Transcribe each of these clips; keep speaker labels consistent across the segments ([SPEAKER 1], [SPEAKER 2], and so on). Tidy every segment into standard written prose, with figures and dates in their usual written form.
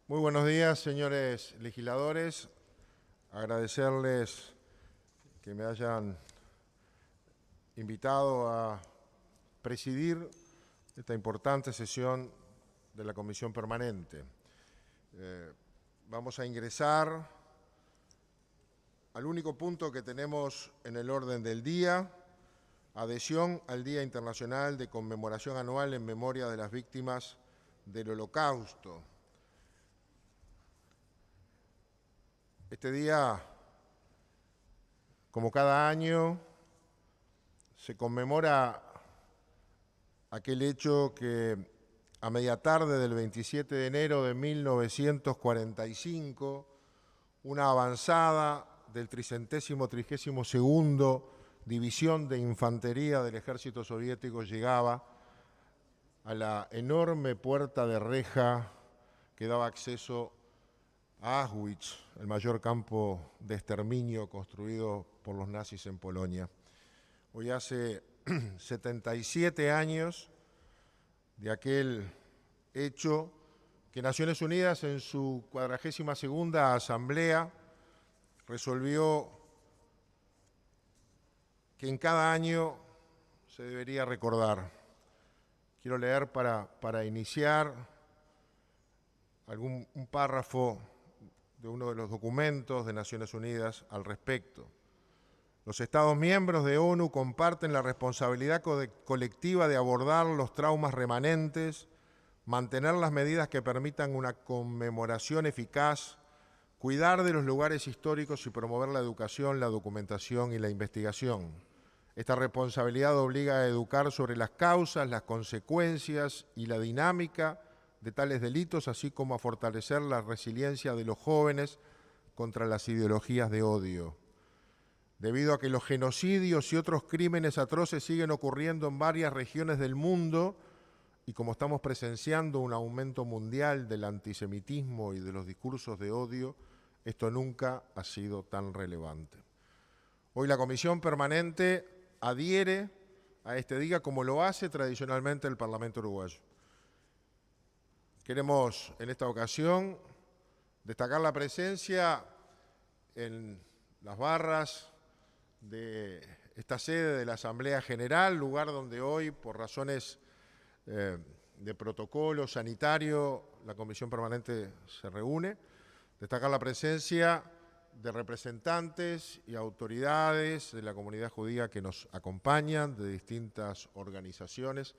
[SPEAKER 1] Muy buenos días, señores legisladores. Agradecerles que me hayan invitado a presidir esta importante sesión de la Comisión Permanente. Vamos a ingresar al único punto que tenemos en el orden del día: adhesión al Día Internacional de Conmemoración Anual en memoria de las víctimas del Holocausto. Este día, como cada año, se conmemora aquel hecho que a media tarde del 27 de enero de 1945, una avanzada del 332º División de Infantería del Ejército Soviético llegaba a la enorme puerta de reja que daba acceso a Auschwitz, el mayor campo de exterminio construido por los nazis en Polonia. Hoy hace 77 años de aquel hecho que Naciones Unidas, en su 42ª Asamblea, resolvió que en cada año se debería recordar. Quiero leer para iniciar un párrafo de uno de los documentos de Naciones Unidas al respecto. Los Estados miembros de ONU comparten la responsabilidad colectiva de abordar los traumas remanentes, mantener las medidas que permitan una conmemoración eficaz, cuidar de los lugares históricos y promover la educación, la documentación y la investigación. Esta responsabilidad obliga a educar sobre las causas, las consecuencias y la dinámica de tales delitos, así como a fortalecer la resiliencia de los jóvenes contra las ideologías de odio. Debido a que los genocidios y otros crímenes atroces siguen ocurriendo en varias regiones del mundo y como estamos presenciando un aumento mundial del antisemitismo y de los discursos de odio, esto nunca ha sido tan relevante. Hoy la Comisión Permanente adhiere a este día como lo hace tradicionalmente el Parlamento uruguayo. Queremos en esta ocasión destacar la presencia en las barras de esta sede de la Asamblea General, lugar donde hoy, por razones de protocolo sanitario, la Comisión Permanente se reúne. Destacar la presencia de representantes y autoridades de la comunidad judía que nos acompañan, de distintas organizaciones,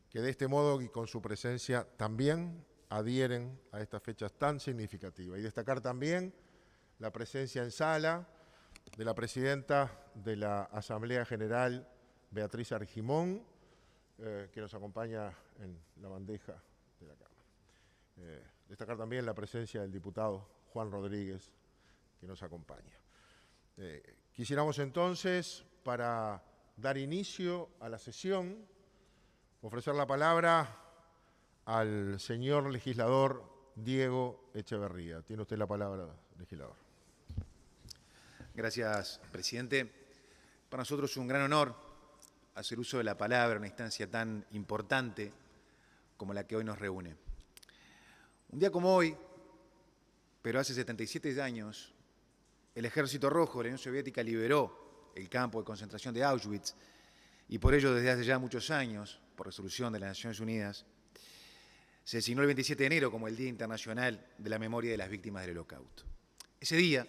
[SPEAKER 1] que de este modo y con su presencia también adhieren a estas fechas tan significativas. Y destacar también la presencia en sala de la presidenta de la Asamblea General, Beatriz Argimón, que nos acompaña en la bandeja de la Cámara. Destacar también la presencia del diputado Juan Rodríguez, que nos acompaña. Quisiéramos entonces, para dar inicio a la sesión, ofrecer la palabra al señor legislador Diego Echeverría. Tiene usted la palabra, legislador.
[SPEAKER 2] Gracias, presidente. Para nosotros es un gran honor hacer uso de la palabra en una instancia tan importante como la que hoy nos reúne. Un día como hoy, pero hace 77 años, el Ejército Rojo de la Unión Soviética liberó el campo de concentración de Auschwitz y por ello desde hace ya muchos años, por resolución de las Naciones Unidas, se designó el 27 de enero como el Día Internacional de la Memoria de las Víctimas del Holocausto. Ese día,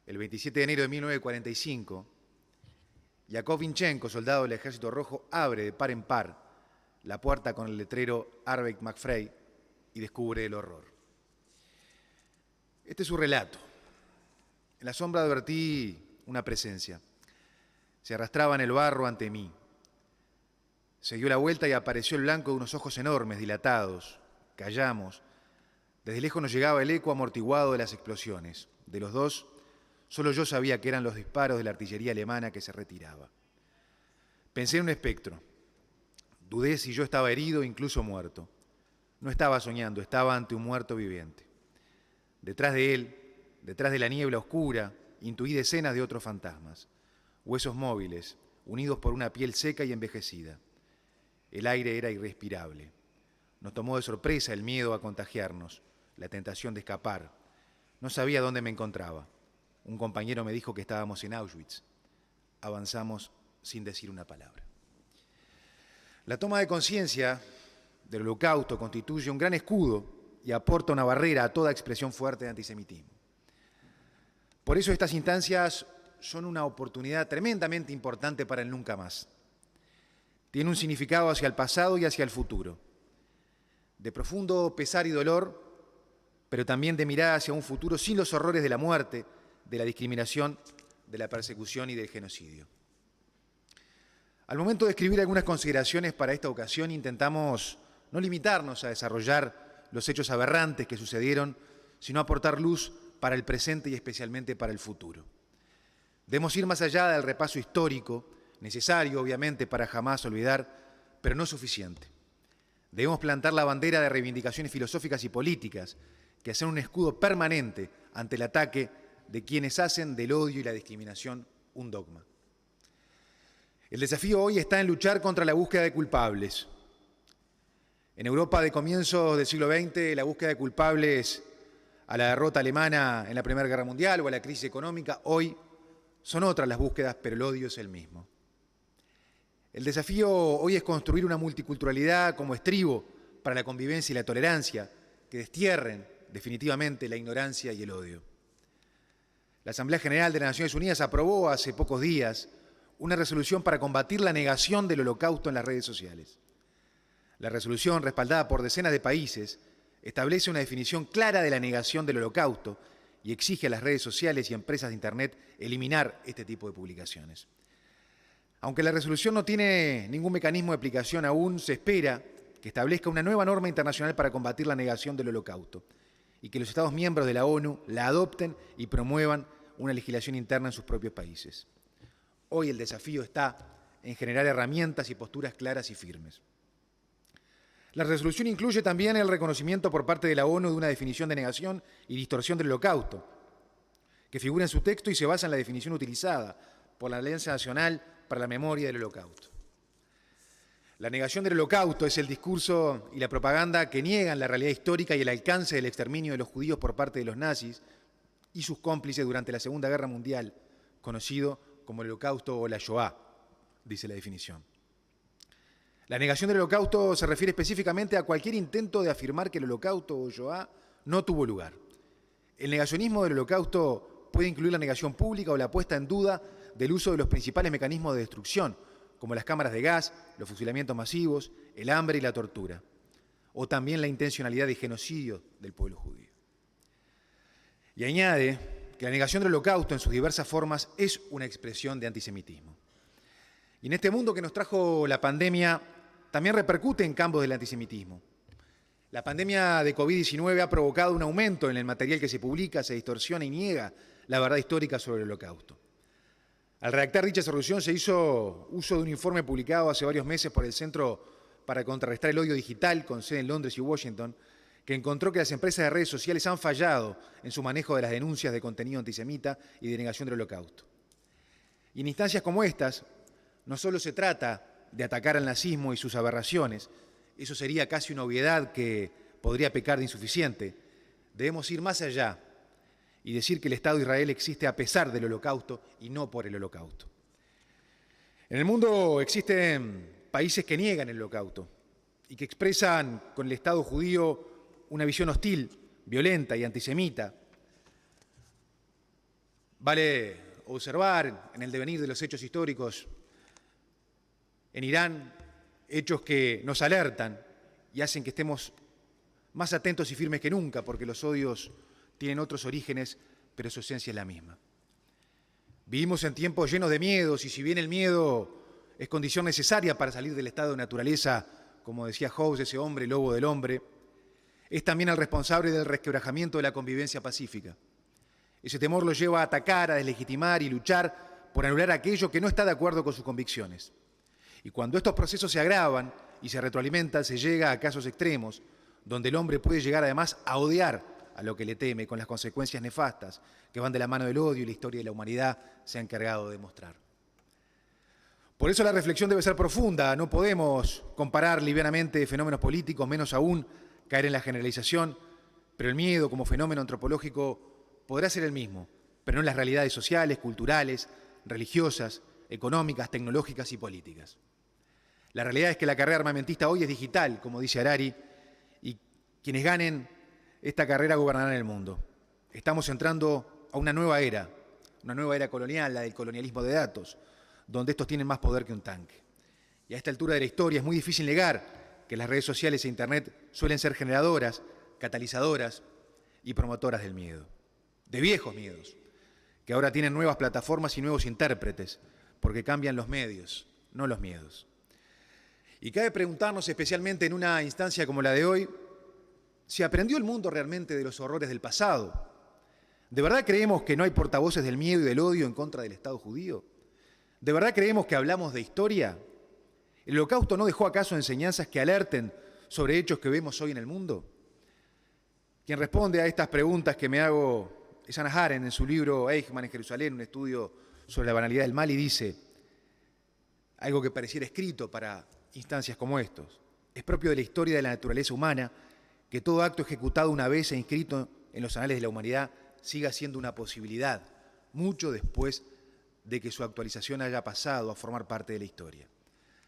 [SPEAKER 2] el 27 de enero de 1945, Yakov Vinchenko, soldado del Ejército Rojo, abre de par en par la puerta con el letrero Arbeit macht frei y descubre el horror. Este es su relato. En la sombra advertí una presencia. Se arrastraba en el barro ante mí. Se dio la vuelta y apareció el blanco de unos ojos enormes, dilatados. Callamos. Desde lejos nos llegaba el eco amortiguado de las explosiones. De los dos, solo yo sabía que eran los disparos de la artillería alemana que se retiraba. Pensé en un espectro. Dudé si yo estaba herido o incluso muerto. No estaba soñando, estaba ante un muerto viviente. Detrás de él, detrás de la niebla oscura, intuí decenas de otros fantasmas. Huesos móviles, unidos por una piel seca y envejecida. El aire era irrespirable. Nos tomó de sorpresa el miedo a contagiarnos. la tentación de escapar. No sabía dónde me encontraba. Un compañero me dijo que estábamos en Auschwitz. Avanzamos sin decir una palabra. La toma de conciencia del Holocausto constituye un gran escudo y aporta una barrera a toda expresión fuerte de antisemitismo. Por eso estas instancias son una oportunidad tremendamente importante para el nunca más. Tiene un significado hacia el pasado y hacia el futuro, de profundo pesar y dolor, pero también de mirada hacia un futuro sin los horrores de la muerte, de la discriminación, de la persecución y del genocidio. Al momento de escribir algunas consideraciones para esta ocasión, intentamos no limitarnos a desarrollar los hechos aberrantes que sucedieron, sino aportar luz para el presente y especialmente para el futuro. Debemos ir más allá del repaso histórico, necesario obviamente para jamás olvidar, pero no suficiente. Debemos plantar la bandera de reivindicaciones filosóficas y políticas que hacen un escudo permanente ante el ataque de quienes hacen del odio y la discriminación un dogma. El desafío hoy está en luchar contra la búsqueda de culpables. En Europa de comienzos del siglo XX, la búsqueda de culpables a la derrota alemana en la Primera Guerra Mundial o a la crisis económica, hoy son otras las búsquedas, pero el odio es el mismo. El desafío hoy es construir una multiculturalidad como estribo para la convivencia y la tolerancia, que destierren definitivamente la ignorancia y el odio. La Asamblea General de las Naciones Unidas aprobó hace pocos días una resolución para combatir la negación del Holocausto en las redes sociales. La resolución, respaldada por decenas de países, establece una definición clara de la negación del Holocausto y exige a las redes sociales y empresas de Internet eliminar este tipo de publicaciones. Aunque la resolución no tiene ningún mecanismo de aplicación aún, se espera que establezca una nueva norma internacional para combatir la negación del Holocausto y que los Estados miembros de la ONU la adopten y promuevan una legislación interna en sus propios países. Hoy el desafío está en generar herramientas y posturas claras y firmes. La resolución incluye también el reconocimiento por parte de la ONU de una definición de negación y distorsión del Holocausto, que figura en su texto y se basa en la definición utilizada por la Alianza Nacional para la Memoria del Holocausto. La negación del Holocausto es el discurso y la propaganda que niegan la realidad histórica y el alcance del exterminio de los judíos por parte de los nazis y sus cómplices durante la Segunda Guerra Mundial, conocido como el Holocausto o la Shoah, dice la definición. La negación del Holocausto se refiere específicamente a cualquier intento de afirmar que el Holocausto o Shoah no tuvo lugar. El negacionismo del Holocausto puede incluir la negación pública o la puesta en duda del uso de los principales mecanismos de destrucción, como las cámaras de gas, los fusilamientos masivos, el hambre y la tortura, o también la intencionalidad de genocidio del pueblo judío. Y añade que la negación del Holocausto en sus diversas formas es una expresión de antisemitismo. Y en este mundo que nos trajo la pandemia, también repercute en campos del antisemitismo. La pandemia de COVID-19 ha provocado un aumento en el material que se publica, se distorsiona y niega la verdad histórica sobre el Holocausto. Al redactar dicha resolución se hizo uso de un informe publicado hace varios meses por el Centro para Contrarrestar el Odio Digital, con sede en Londres y Washington, que encontró que las empresas de redes sociales han fallado en su manejo de las denuncias de contenido antisemita y de negación del Holocausto. Y en instancias como estas, no solo se trata de atacar al nazismo y sus aberraciones, eso sería casi una obviedad que podría pecar de insuficiente. Debemos ir más allá y decir que el Estado de Israel existe a pesar del Holocausto y no por el Holocausto. En el mundo existen países que niegan el Holocausto y que expresan con el Estado judío una visión hostil, violenta y antisemita. Vale observar en el devenir de los hechos históricos en Irán hechos que nos alertan y hacen que estemos más atentos y firmes que nunca, porque los odios tienen otros orígenes, pero su esencia es la misma. Vivimos en tiempos llenos de miedos y si bien el miedo es condición necesaria para salir del estado de naturaleza, como decía Hobbes, ese hombre, lobo del hombre, es también el responsable del resquebrajamiento de la convivencia pacífica. Ese temor lo lleva a atacar, a deslegitimar y luchar por anular aquello que no está de acuerdo con sus convicciones. Y cuando estos procesos se agravan y se retroalimentan, se llega a casos extremos, donde el hombre puede llegar además a odiar a lo que le teme, con las consecuencias nefastas que van de la mano del odio y la historia de la humanidad se ha encargado de demostrar. Por eso la reflexión debe ser profunda, no podemos comparar livianamente fenómenos políticos, menos aún caer en la generalización, pero el miedo como fenómeno antropológico podrá ser el mismo, pero no en las realidades sociales, culturales, religiosas, económicas, tecnológicas y políticas. La realidad es que la carrera armamentista hoy es digital, como dice Harari, y quienes ganen esta carrera gobernarán el mundo. Estamos entrando a una nueva era colonial, la del colonialismo de datos, donde estos tienen más poder que un tanque. Y a esta altura de la historia es muy difícil negar que las redes sociales e Internet suelen ser generadoras, catalizadoras y promotoras del miedo, de viejos miedos, que ahora tienen nuevas plataformas y nuevos intérpretes, porque cambian los medios, no los miedos. Y cabe preguntarnos, especialmente en una instancia como la de hoy, si aprendió el mundo realmente de los horrores del pasado. ¿De verdad creemos que no hay portavoces del miedo y del odio en contra del Estado judío? ¿De verdad creemos que hablamos de historia? ¿El Holocausto no dejó acaso enseñanzas que alerten sobre hechos que vemos hoy en el mundo? Quien responde a estas preguntas que me hago es Hannah Arendt en su libro Eichmann en Jerusalén, un estudio sobre la banalidad del mal, y dice algo que pareciera escrito para instancias como estos. Es propio de la historia de la naturaleza humana que todo acto ejecutado una vez e inscrito en los anales de la humanidad siga siendo una posibilidad, mucho después de que su actualización haya pasado a formar parte de la historia.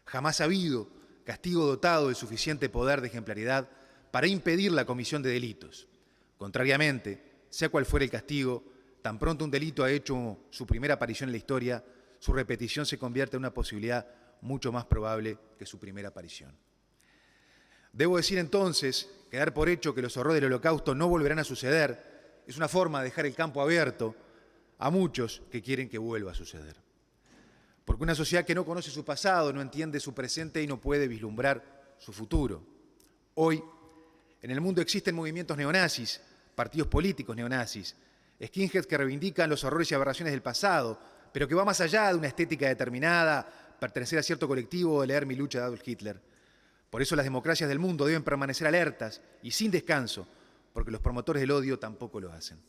[SPEAKER 2] Jamás ha habido castigo dotado de suficiente poder de ejemplaridad para impedir la comisión de delitos. Contrariamente, sea cual fuera el castigo, tan pronto un delito ha hecho su primera aparición en la historia, su repetición se convierte en una posibilidad mucho más probable que su primera aparición. Debo decir entonces que dar por hecho que los horrores del Holocausto no volverán a suceder es una forma de dejar el campo abierto a muchos que quieren que vuelva a suceder. Porque una sociedad que no conoce su pasado no entiende su presente y no puede vislumbrar su futuro. Hoy, en el mundo existen movimientos neonazis, partidos políticos neonazis, skinheads que reivindican los horrores y aberraciones del pasado, pero que va más allá de una estética determinada, pertenecer a cierto colectivo o leer Mi lucha de Adolf Hitler. Por eso las democracias del mundo deben permanecer alertas y sin descanso, porque los promotores del odio tampoco lo hacen.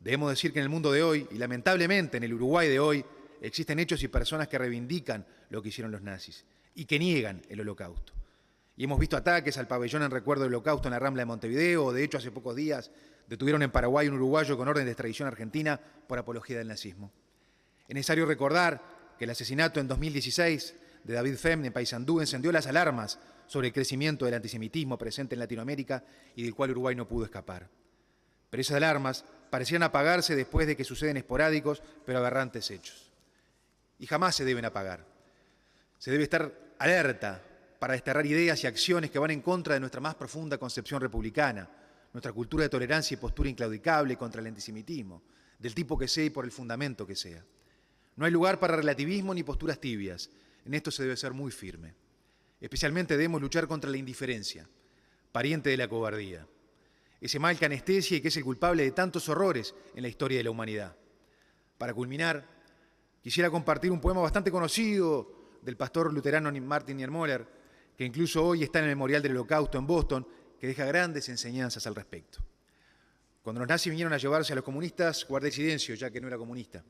[SPEAKER 2] Debemos decir que en el mundo de hoy, y lamentablemente en el Uruguay de hoy, existen hechos y personas que reivindican lo que hicieron los nazis y que niegan el Holocausto. Y hemos visto ataques al pabellón en recuerdo del Holocausto en la Rambla de Montevideo, o de hecho hace pocos días detuvieron en Paraguay un uruguayo con orden de extradición a Argentina por apología del nazismo. Es necesario recordar que el asesinato en 2016 de David Femne en Paysandú encendió las alarmas sobre el crecimiento del antisemitismo presente en Latinoamérica y del cual Uruguay no pudo escapar. Pero esas alarmas parecían apagarse después de que suceden esporádicos pero aberrantes hechos. Y jamás se deben apagar. Se debe estar alerta para desterrar ideas y acciones que van en contra de nuestra más profunda concepción republicana, nuestra cultura de tolerancia y postura inclaudicable contra el antisemitismo, del tipo que sea y por el fundamento que sea. No hay lugar para relativismo ni posturas tibias. En esto se debe ser muy firme. Especialmente debemos luchar contra la indiferencia, pariente de la cobardía. Ese mal que anestesia y que es el culpable de tantos horrores en la historia de la humanidad. Para culminar, quisiera compartir un poema bastante conocido del pastor luterano Martin Niemöller, que incluso hoy está en el Memorial del Holocausto en Boston, que deja grandes enseñanzas al respecto. Cuando los nazis vinieron a llevarse a los comunistas, guardé silencio, ya que no era comunista.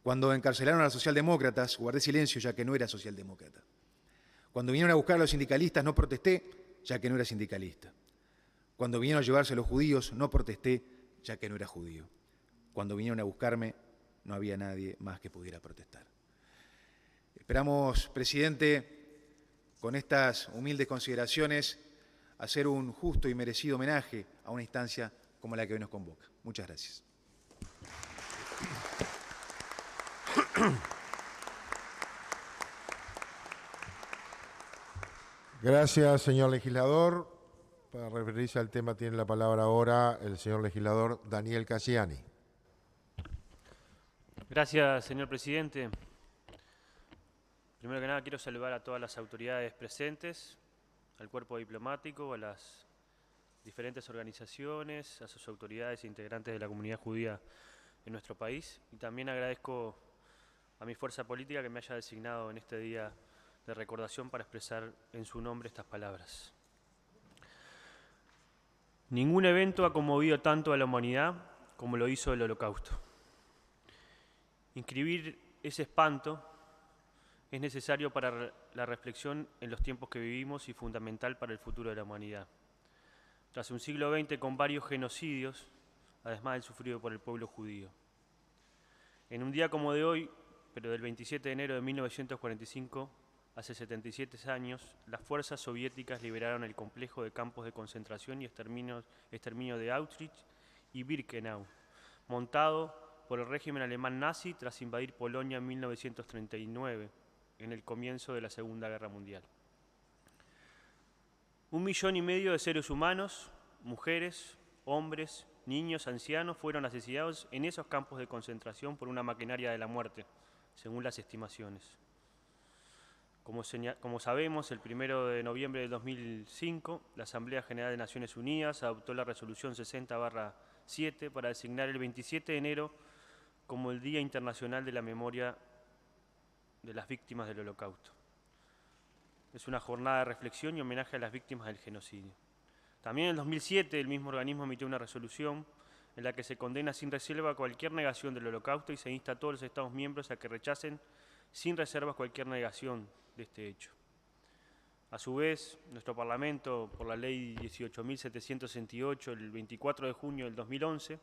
[SPEAKER 2] Cuando encarcelaron a los socialdemócratas, guardé silencio, ya que no era socialdemócrata. Cuando vinieron a buscar a los sindicalistas, no protesté, ya que no era sindicalista. Cuando vinieron a llevarse a los judíos, no protesté, ya que no era judío. Cuando vinieron a buscarme, no había nadie más que pudiera protestar. Esperamos, presidente, con estas humildes consideraciones, hacer un justo y merecido homenaje a una instancia como la que hoy nos convoca. Muchas gracias.
[SPEAKER 1] Gracias, señor legislador. Para referirse al tema tiene la palabra ahora el señor legislador Daniel Cassiani.
[SPEAKER 3] Gracias, señor presidente. Primero que nada quiero saludar a todas las autoridades presentes, al cuerpo diplomático, a las diferentes organizaciones, a sus autoridades e integrantes de la comunidad judía en nuestro país. Y también agradezco a mi fuerza política que me haya designado en este día de recordación para expresar en su nombre estas palabras. Ningún evento ha conmovido tanto a la humanidad como lo hizo el Holocausto. Inscribir ese espanto es necesario para la reflexión en los tiempos que vivimos y fundamental para el futuro de la humanidad. tras un siglo XX con varios genocidios, además del sufrido por el pueblo judío. En un día como de hoy, pero del 27 de enero de 1945, hace 77 años, las fuerzas soviéticas liberaron el complejo de campos de concentración y exterminio de Auschwitz y Birkenau, montado por el régimen alemán nazi tras invadir Polonia en 1939, en el comienzo de la Segunda Guerra Mundial. 1,5 millones de seres humanos, mujeres, hombres, niños, ancianos, fueron asesinados en esos campos de concentración por una maquinaria de la muerte, según las estimaciones. Como sabemos, el 1 de noviembre de 2005, la Asamblea General de Naciones Unidas adoptó la Resolución 60/7 para designar el 27 de enero como el Día Internacional de la Memoria de las Víctimas del Holocausto. Es una jornada de reflexión y homenaje a las víctimas del genocidio. También en el 2007 el mismo organismo emitió una resolución en la que se condena sin reserva cualquier negación del Holocausto y se insta a todos los Estados miembros a que rechacen sin reservas cualquier negación de este hecho. A su vez, nuestro Parlamento, por la Ley 18.768, el 24 de junio del 2011,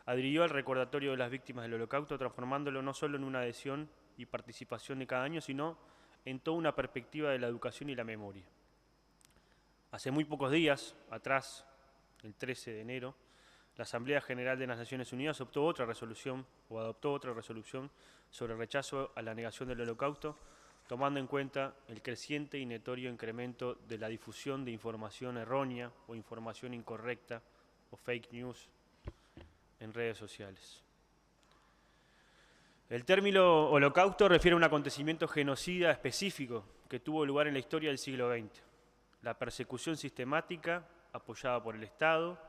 [SPEAKER 3] adhirió al recordatorio de las víctimas del Holocausto, transformándolo no solo en una adhesión y participación de cada año, sino en toda una perspectiva de la educación y la memoria. Hace muy pocos días atrás, el 13 de enero, la Asamblea General de las Naciones Unidas adoptó otra resolución sobre el rechazo a la negación del Holocausto, tomando en cuenta el creciente y notorio incremento de la difusión de información errónea o información incorrecta o fake news en redes sociales. El término holocausto refiere a un acontecimiento genocida específico que tuvo lugar en la historia del siglo XX. La persecución sistemática, apoyada por el Estado,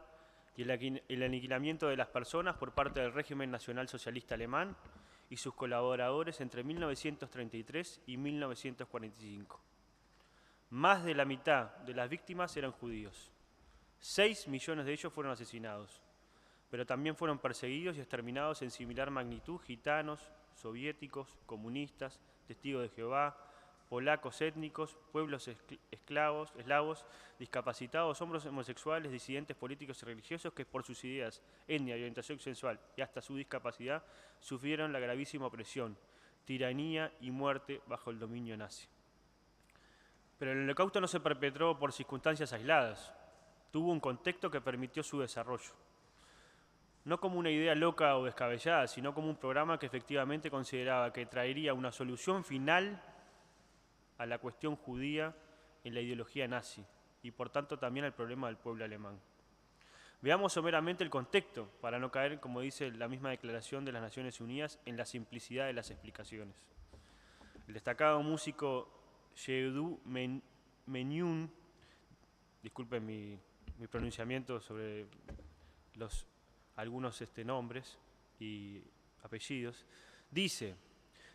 [SPEAKER 3] y el aniquilamiento de las personas por parte del régimen nacional socialista alemán y sus colaboradores entre 1933 y 1945. Más de la mitad de las víctimas eran judíos. 6 millones de ellos fueron asesinados, pero también fueron perseguidos y exterminados en similar magnitud gitanos, soviéticos, comunistas, testigos de Jehová, polacos étnicos, pueblos eslavos, discapacitados, hombres homosexuales, disidentes políticos y religiosos que por sus ideas, etnia, orientación sexual y hasta su discapacidad sufrieron la gravísima opresión, tiranía y muerte bajo el dominio nazi. Pero el Holocausto no se perpetró por circunstancias aisladas, tuvo un contexto que permitió su desarrollo. No como una idea loca o descabellada, sino como un programa que efectivamente consideraba que traería una solución final a la cuestión judía en la ideología nazi y por tanto también al problema del pueblo alemán. Veamos someramente el contexto para no caer, como dice la misma Declaración de las Naciones Unidas, en la simplicidad de las explicaciones. El destacado músico Yehudú Menuhin, disculpen mi pronunciamiento sobre algunos nombres y apellidos, dice: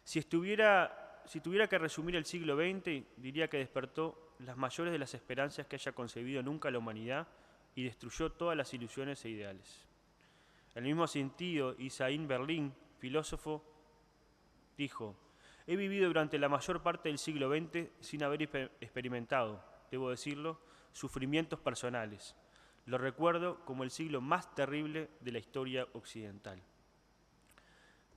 [SPEAKER 3] si tuviera que resumir el siglo XX, diría que despertó las mayores de las esperanzas que haya concebido nunca la humanidad y destruyó todas las ilusiones e ideales. En el mismo sentido, Isaiah Berlin, filósofo, dijo: he vivido durante la mayor parte del siglo XX sin haber experimentado, debo decirlo, sufrimientos personales. Lo recuerdo como el siglo más terrible de la historia occidental.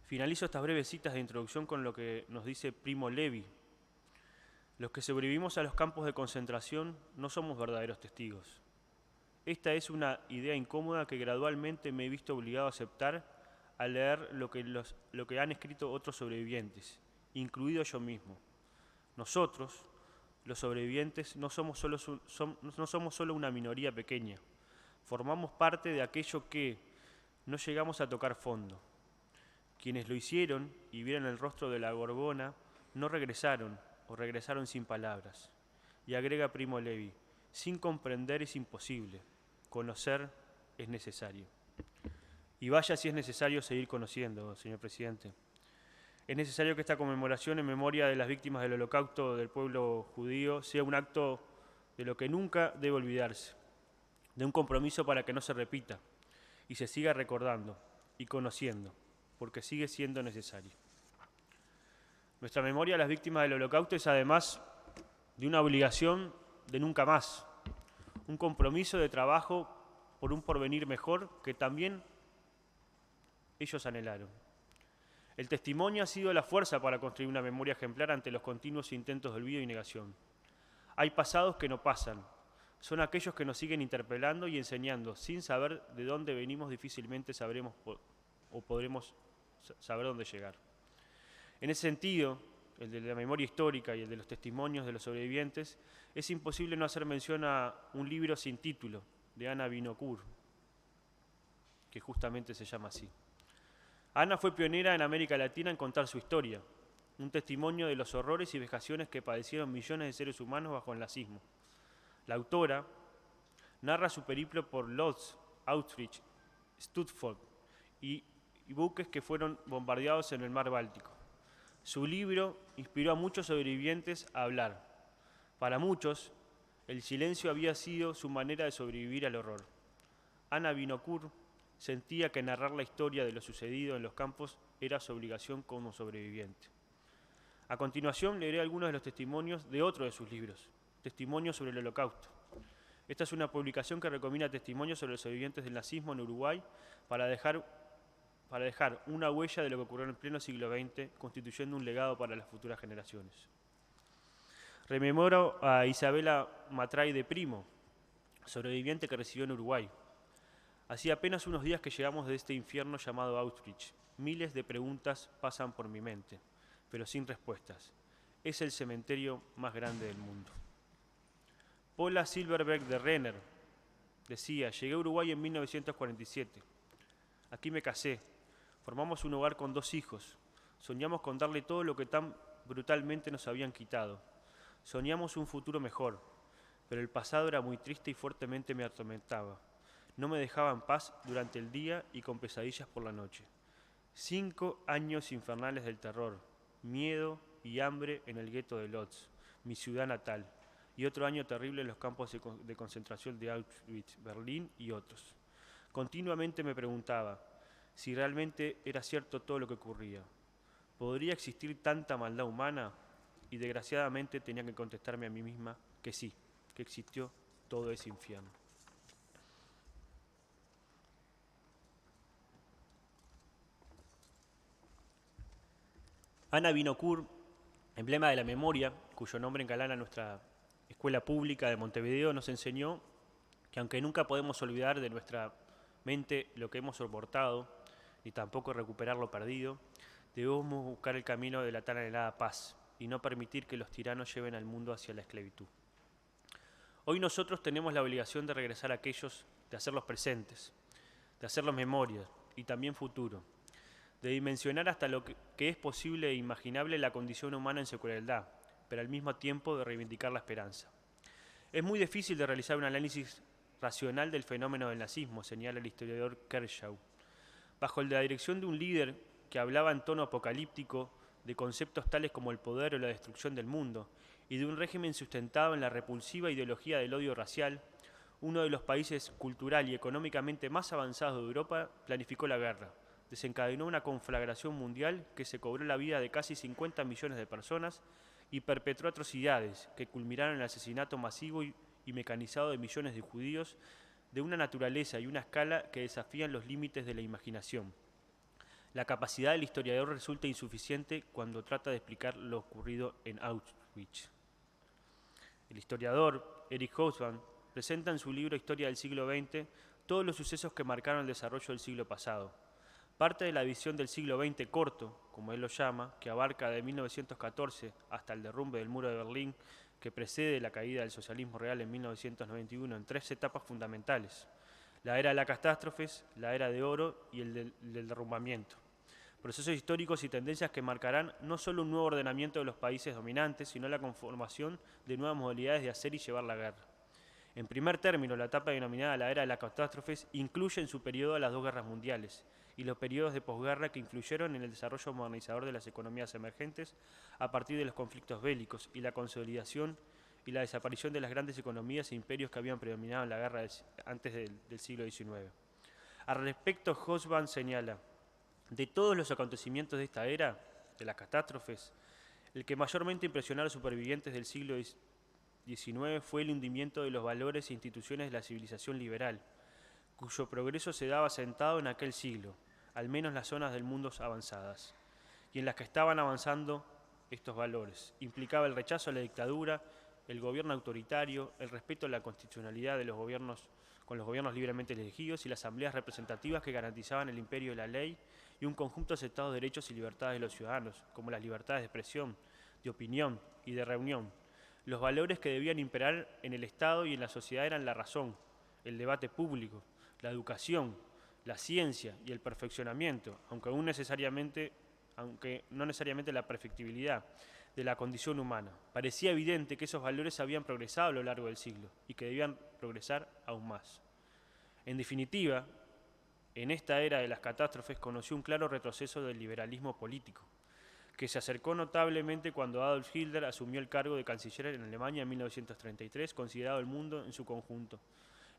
[SPEAKER 3] Finalizo estas breves citas de introducción con lo que nos dice Primo Levi. Los que sobrevivimos a los campos de concentración no somos verdaderos testigos. Esta es una idea incómoda que gradualmente me he visto obligado a aceptar al leer lo que han escrito otros sobrevivientes, incluido yo mismo. Nosotros, los sobrevivientes, no somos solo una minoría pequeña. Formamos parte de aquello que no llegamos a tocar fondo. Quienes lo hicieron y vieron el rostro de la Gorgona no regresaron o regresaron sin palabras. Y agrega Primo Levi: sin comprender es imposible, conocer es necesario. Y vaya si es necesario seguir conociendo, señor presidente. Es necesario que esta conmemoración en memoria de las víctimas del Holocausto del pueblo judío sea un acto de lo que nunca debe olvidarse, de un compromiso para que no se repita y se siga recordando y conociendo, porque sigue siendo necesario. Nuestra memoria a las víctimas del Holocausto es además de una obligación de nunca más, un compromiso de trabajo por un porvenir mejor que también ellos anhelaron. El testimonio ha sido la fuerza para construir una memoria ejemplar ante los continuos intentos de olvido y negación. Hay pasados que no pasan, son aquellos que nos siguen interpelando y enseñando. Sin saber de dónde venimos, difícilmente sabremos o podremos saber dónde llegar. En ese sentido, el de la memoria histórica y el de los testimonios de los sobrevivientes, es imposible no hacer mención a un libro sin título, de Ana Vinocourt, que justamente se llama así. Ana fue pionera en América Latina en contar su historia, un testimonio de los horrores y vejaciones que padecieron millones de seres humanos bajo el nazismo. La autora narra su periplo por Lodz, Auschwitz, Stuttgart y buques que fueron bombardeados en el mar Báltico. Su libro inspiró a muchos sobrevivientes a hablar. Para muchos, el silencio había sido su manera de sobrevivir al horror. Ana Vinocourt sentía que narrar la historia de lo sucedido en los campos era su obligación como sobreviviente. A continuación leeré algunos de los testimonios de otro de sus libros, Testimonios sobre el Holocausto. Esta es una publicación que recomienda testimonios sobre los sobrevivientes del nazismo en Uruguay para dejar una huella de lo que ocurrió en el pleno siglo XX, constituyendo un legado para las futuras generaciones. Rememoro a Isabela Matray de Primo, sobreviviente que residió en Uruguay. Hacía apenas unos días que llegamos de este infierno llamado Auschwitz. Miles de preguntas pasan por mi mente, pero sin respuestas. Es el cementerio más grande del mundo. Paula Silverberg de Renner decía: llegué a Uruguay en 1947. Aquí me casé. Formamos un hogar con 2 hijos. Soñamos con darle todo lo que tan brutalmente nos habían quitado. Soñamos un futuro mejor, pero el pasado era muy triste y fuertemente me atormentaba. No me dejaba en paz durante el día y con pesadillas por la noche. 5 años infernales del terror, miedo y hambre en el gueto de Lodz, mi ciudad natal, y otro año terrible en los campos de concentración de Auschwitz, Berlín y otros. Continuamente me preguntaba si realmente era cierto todo lo que ocurría. ¿Podría existir tanta maldad humana? Y desgraciadamente tenía que contestarme a mí misma que sí, que existió todo ese infierno. Ana Vinocourt, emblema de la memoria, cuyo nombre encalana nuestra escuela pública de Montevideo, nos enseñó que aunque nunca podemos olvidar de nuestra mente lo que hemos soportado, ni tampoco recuperar lo perdido, debemos buscar el camino de la tan anhelada paz y no permitir que los tiranos lleven al mundo hacia la esclavitud. Hoy nosotros tenemos la obligación de regresar a aquellos, de hacerlos presentes, de hacerlos memoria y también futuro, de dimensionar hasta lo que es posible e imaginable la condición humana en su crueldad, pero al mismo tiempo de reivindicar la esperanza. Es muy difícil de realizar un análisis racional del fenómeno del nazismo, señala el historiador Kershaw. Bajo la dirección de un líder que hablaba en tono apocalíptico de conceptos tales como el poder o la destrucción del mundo, y de un régimen sustentado en la repulsiva ideología del odio racial, uno de los países cultural y económicamente más avanzados de Europa planificó la guerra. Desencadenó una conflagración mundial que se cobró la vida de casi 50 millones de personas y perpetró atrocidades que culminaron en el asesinato masivo y mecanizado de millones de judíos de una naturaleza y una escala que desafían los límites de la imaginación. La capacidad del historiador resulta insuficiente cuando trata de explicar lo ocurrido en Auschwitz. El historiador Eric Hobsbawm presenta en su libro Historia del siglo XX todos los sucesos que marcaron el desarrollo del siglo pasado. Parte de la visión del siglo XX corto, como él lo llama, que abarca de 1914 hasta el derrumbe del muro de Berlín, que precede la caída del socialismo real en 1991 en 3 etapas fundamentales: la era de las catástrofes, la era de oro y el del derrumbamiento. Procesos históricos y tendencias que marcarán no solo un nuevo ordenamiento de los países dominantes, sino la conformación de nuevas modalidades de hacer y llevar la guerra. En primer término, la etapa denominada la era de las catástrofes incluye en su periodo a las 2 guerras mundiales y los periodos de posguerra que influyeron en el desarrollo modernizador de las economías emergentes a partir de los conflictos bélicos y la consolidación y la desaparición de las grandes economías e imperios que habían predominado en la guerra antes del siglo XIX. Al respecto, Hobsbawm señala: de todos los acontecimientos de esta era, de las catástrofes, el que mayormente impresionó a los supervivientes del siglo XIX fue el hundimiento de los valores e instituciones de la civilización liberal, cuyo progreso se daba sentado en aquel siglo, al menos en las zonas del mundo avanzadas, y en las que estaban avanzando estos valores. Implicaba el rechazo a la dictadura, el gobierno autoritario, el respeto a la constitucionalidad de los gobiernos, con los gobiernos libremente elegidos y las asambleas representativas que garantizaban el imperio de la ley y un conjunto aceptado de derechos y libertades de los ciudadanos, como las libertades de expresión, de opinión y de reunión. Los valores que debían imperar en el Estado y en la sociedad eran la razón, el debate público, la educación, la ciencia y el perfeccionamiento, aunque no necesariamente la perfectibilidad de la condición humana. Parecía evidente que esos valores habían progresado a lo largo del siglo y que debían progresar aún más. En definitiva, en esta era de las catástrofes conoció un claro retroceso del liberalismo político, que se acercó notablemente cuando Adolf Hitler asumió el cargo de canciller en Alemania en 1933, considerando el mundo en su conjunto.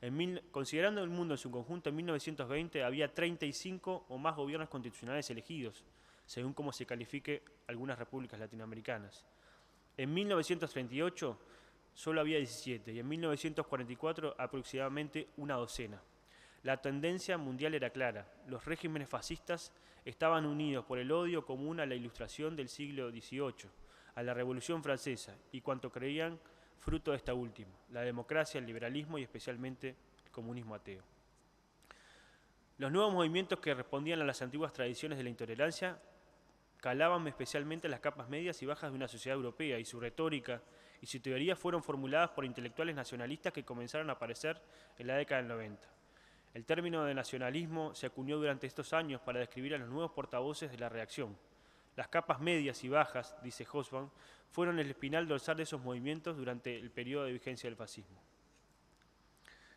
[SPEAKER 3] En 1920 había 35 o más gobiernos constitucionales elegidos, según cómo se califique algunas repúblicas latinoamericanas. En 1938 solo había 17 y en 1944 aproximadamente una docena. La tendencia mundial era clara. Los regímenes fascistas estaban unidos por el odio común a la Ilustración del siglo XVIII, a la Revolución Francesa y cuanto creían fruto de esta última, la democracia, el liberalismo y especialmente el comunismo ateo. Los nuevos movimientos que respondían a las antiguas tradiciones de la intolerancia calaban especialmente en las capas medias y bajas de una sociedad europea, y su retórica y su teoría fueron formuladas por intelectuales nacionalistas que comenzaron a aparecer en la década del 90. El término de nacionalismo se acuñó durante estos años para describir a los nuevos portavoces de la reacción. Las capas medias y bajas, dice Hobsbawm, fueron el espinal dorsal de esos movimientos durante el periodo de vigencia del fascismo.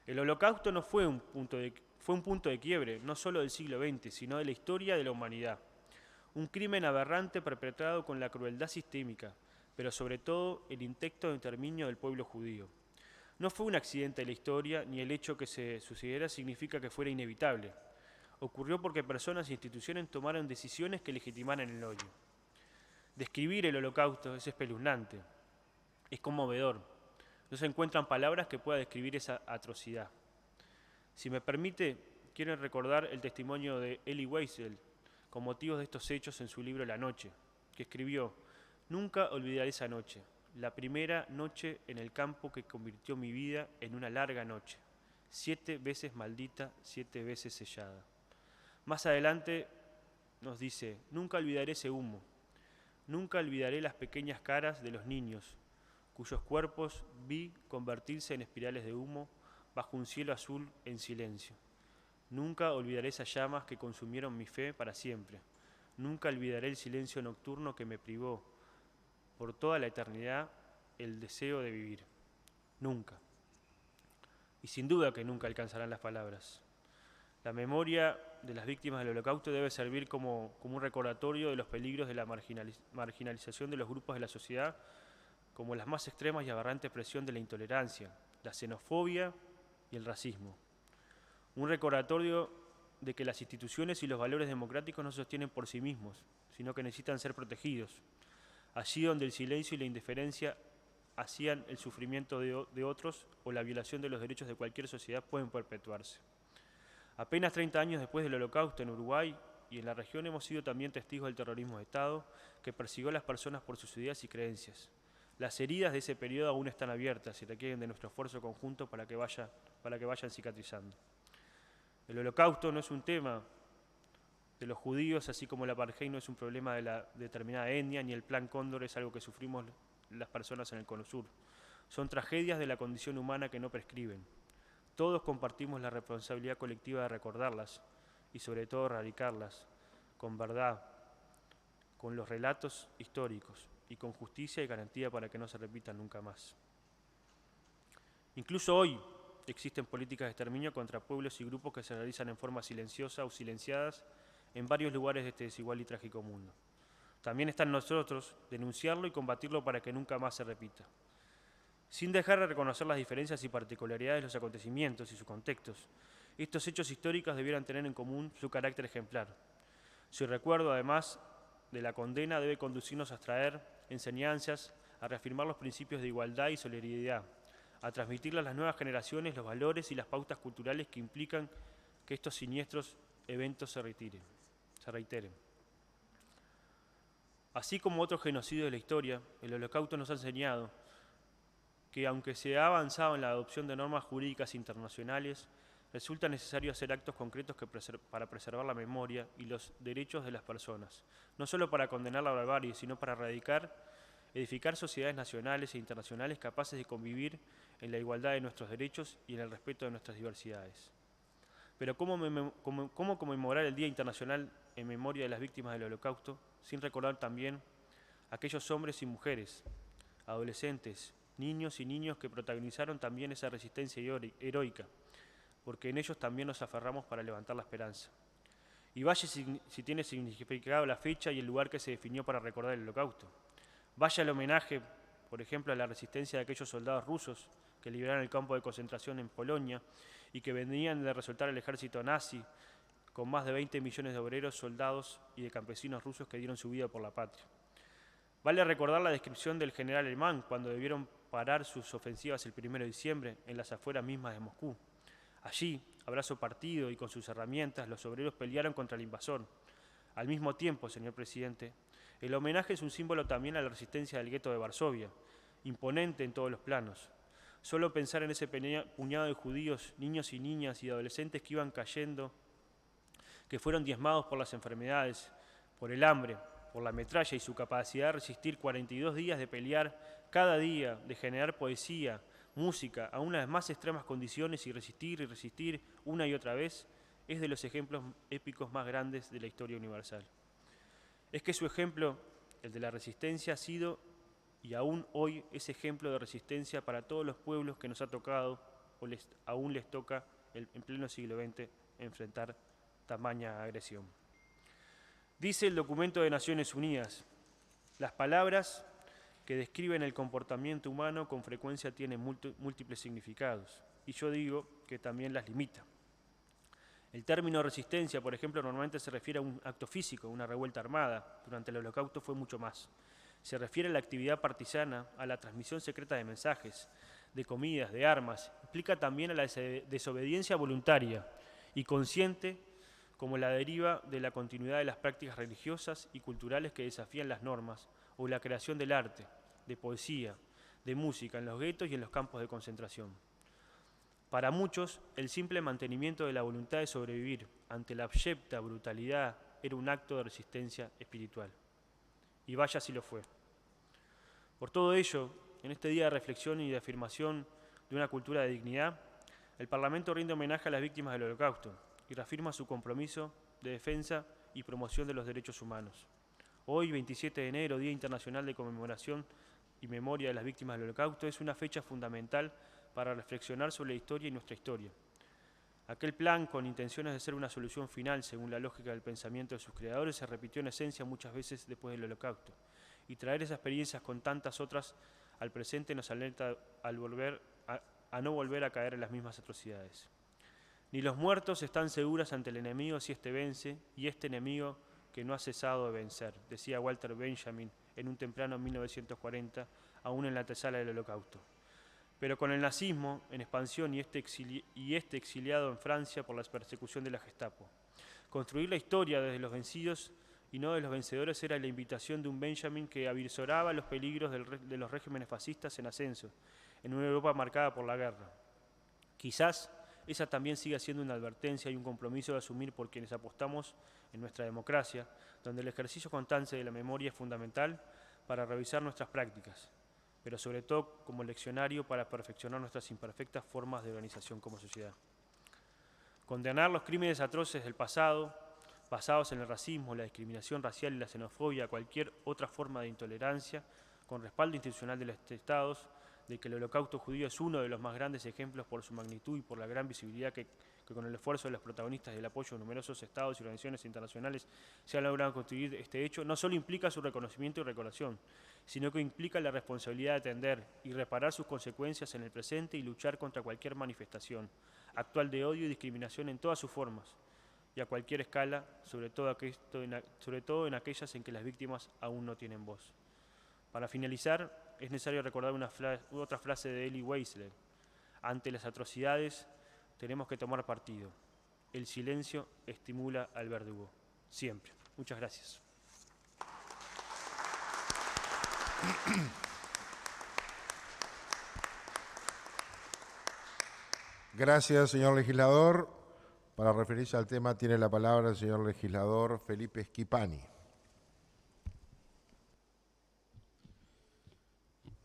[SPEAKER 3] El Holocausto no fue un punto de quiebre, no solo del siglo XX, sino de la historia de la humanidad. Un crimen aberrante perpetrado con la crueldad sistémica, pero sobre todo el intento de exterminio del pueblo judío. No fue un accidente de la historia, ni el hecho que se sucediera significa que fuera inevitable. Ocurrió porque personas e instituciones tomaron decisiones que legitimaran el odio. Describir el Holocausto es espeluznante, es conmovedor. No se encuentran palabras que puedan describir esa atrocidad. Si me permite, quiero recordar el testimonio de Elie Wiesel con motivos de estos hechos en su libro La Noche, que escribió: «Nunca olvidaré esa noche, la primera noche en el campo que convirtió mi vida en una larga noche, 7 veces maldita, 7 veces sellada». Más adelante nos dice: «Nunca olvidaré ese humo, nunca olvidaré las pequeñas caras de los niños, cuyos cuerpos vi convertirse en espirales de humo bajo un cielo azul en silencio. Nunca olvidaré esas llamas que consumieron mi fe para siempre. Nunca olvidaré el silencio nocturno que me privó por toda la eternidad el deseo de vivir. Nunca». Y sin duda que nunca alcanzarán las palabras. La memoria de las víctimas del Holocausto debe servir como un recordatorio de los peligros de la marginalización de los grupos de la sociedad, como las más extremas y aberrante expresión de la intolerancia, la xenofobia y el racismo. Un recordatorio de que las instituciones y los valores democráticos no se sostienen por sí mismos, sino que necesitan ser protegidos. Allí donde el silencio y la indiferencia hacían el sufrimiento de otros o la violación de los derechos de cualquier sociedad pueden perpetuarse. Apenas 30 años después del Holocausto en Uruguay y en la región hemos sido también testigos del terrorismo de Estado que persiguió a las personas por sus ideas y creencias. Las heridas de ese periodo aún están abiertas y requieren de nuestro esfuerzo conjunto para que vayan cicatrizando. El Holocausto no es un tema de los judíos, así como el apartheid no es un problema de la determinada etnia, ni el Plan Cóndor es algo que sufrimos las personas en el Cono Sur. Son tragedias de la condición humana que no prescriben. Todos compartimos la responsabilidad colectiva de recordarlas y sobre todo erradicarlas con verdad, con los relatos históricos y con justicia y garantía para que no se repitan nunca más. Incluso hoy existen políticas de exterminio contra pueblos y grupos que se realizan en forma silenciosa o silenciadas en varios lugares de este desigual y trágico mundo. También está en nosotros denunciarlo y combatirlo para que nunca más se repita. Sin dejar de reconocer las diferencias y particularidades de los acontecimientos y sus contextos, estos hechos históricos debieran tener en común su carácter ejemplar. Su recuerdo, además de la condena, debe conducirnos a extraer enseñanzas, a reafirmar los principios de igualdad y solidaridad, a transmitirle a las nuevas generaciones los valores y las pautas culturales que implican que estos siniestros eventos se reiteren. Así como otros genocidios de la historia, el Holocausto nos ha enseñado que, aunque se ha avanzado en la adopción de normas jurídicas internacionales, resulta necesario hacer actos concretos para preservar la memoria y los derechos de las personas, no solo para condenar la barbarie, sino para edificar sociedades nacionales e internacionales capaces de convivir en la igualdad de nuestros derechos y en el respeto de nuestras diversidades. Pero ¿cómo conmemorar el Día Internacional en memoria de las víctimas del Holocausto sin recordar también a aquellos hombres y mujeres, adolescentes, niños y niños que protagonizaron también esa resistencia heroica, porque en ellos también nos aferramos para levantar la esperanza? Y vaya si tiene significado la fecha y el lugar que se definió para recordar el Holocausto. Vaya el homenaje, por ejemplo, a la resistencia de aquellos soldados rusos que liberaron el campo de concentración en Polonia y que venían de resultar el ejército nazi, con más de 20 millones de obreros, soldados y de campesinos rusos que dieron su vida por la patria. Vale recordar la descripción del general alemán cuando debieron parar sus ofensivas el 1 de diciembre en las afueras mismas de Moscú. Allí, a brazo partido y con sus herramientas, los obreros pelearon contra el invasor. Al mismo tiempo, señor presidente, el homenaje es un símbolo también a la resistencia del gueto de Varsovia, imponente en todos los planos. Solo pensar en ese puñado de judíos, niños y niñas y adolescentes que iban cayendo, que fueron diezmados por las enfermedades, por el hambre, por la metralla y su capacidad de resistir 42 días de pelear cada día, de generar poesía, música, a unas más extremas condiciones y resistir una y otra vez, es de los ejemplos épicos más grandes de la historia universal. Es que su ejemplo, el de la resistencia, ha sido y aún hoy es ejemplo de resistencia para todos los pueblos que nos ha tocado o aún les toca en pleno siglo XX enfrentar tamaña agresión. Dice el documento de Naciones Unidas: las palabras que describen el comportamiento humano con frecuencia tienen múltiples significados, y yo digo que también las limita. El término resistencia, por ejemplo, normalmente se refiere a un acto físico, una revuelta armada. Durante el Holocausto fue mucho más. Se refiere a la actividad partisana, a la transmisión secreta de mensajes, de comidas, de armas. Implica también a la desobediencia voluntaria y consciente, como la deriva de la continuidad de las prácticas religiosas y culturales que desafían las normas, o la creación del arte, de poesía, de música en los guetos y en los campos de concentración. Para muchos, el simple mantenimiento de la voluntad de sobrevivir ante la abyecta brutalidad era un acto de resistencia espiritual. Y vaya si lo fue. Por todo ello, en este día de reflexión y de afirmación de una cultura de dignidad, el Parlamento rinde homenaje a las víctimas del Holocausto y reafirma su compromiso de defensa y promoción de los derechos humanos. Hoy, 27 de enero, Día Internacional de Conmemoración y Memoria de las Víctimas del Holocausto, es una fecha fundamental para reflexionar sobre la historia y nuestra historia. Aquel plan, con intenciones de ser una solución final según la lógica del pensamiento de sus creadores, se repitió en esencia muchas veces después del Holocausto. Y traer esas experiencias con tantas otras al presente nos alerta a no volver a caer en las mismas atrocidades. Ni los muertos están seguros ante el enemigo si éste vence, y este enemigo que no ha cesado de vencer, decía Walter Benjamin en un temprano 1940, aún en la antesala del Holocausto. Pero con el nazismo en expansión y este exiliado en Francia por la persecución de la Gestapo. Construir la historia desde los vencidos y no de los vencedores era la invitación de un Benjamin que avisoraba los peligros de los regímenes fascistas en ascenso, en una Europa marcada por la guerra. Quizás esa también siga siendo una advertencia y un compromiso de asumir por quienes apostamos en nuestra democracia, donde el ejercicio constante de la memoria es fundamental para revisar nuestras prácticas, pero sobre todo como leccionario para perfeccionar nuestras imperfectas formas de organización como sociedad. Condenar los crímenes atroces del pasado, basados en el racismo, la discriminación racial y la xenofobia, cualquier otra forma de intolerancia, con respaldo institucional de los Estados, de que el Holocausto judío es uno de los más grandes ejemplos por su magnitud y por la gran visibilidad que con el esfuerzo de los protagonistas y el apoyo de numerosos estados y organizaciones internacionales se ha logrado construir este hecho, no solo implica su reconocimiento y recordación, sino que implica la responsabilidad de atender y reparar sus consecuencias en el presente y luchar contra cualquier manifestación actual de odio y discriminación en todas sus formas y a cualquier escala, sobre todo en aquellas en que las víctimas aún no tienen voz. Para finalizar, es necesario recordar otra frase de Elie Wiesel. Ante las atrocidades tenemos que tomar partido. El silencio estimula al verdugo. Siempre. Muchas gracias.
[SPEAKER 1] Gracias, señor legislador. Para referirse al tema tiene la palabra el señor legislador Felipe Schipani.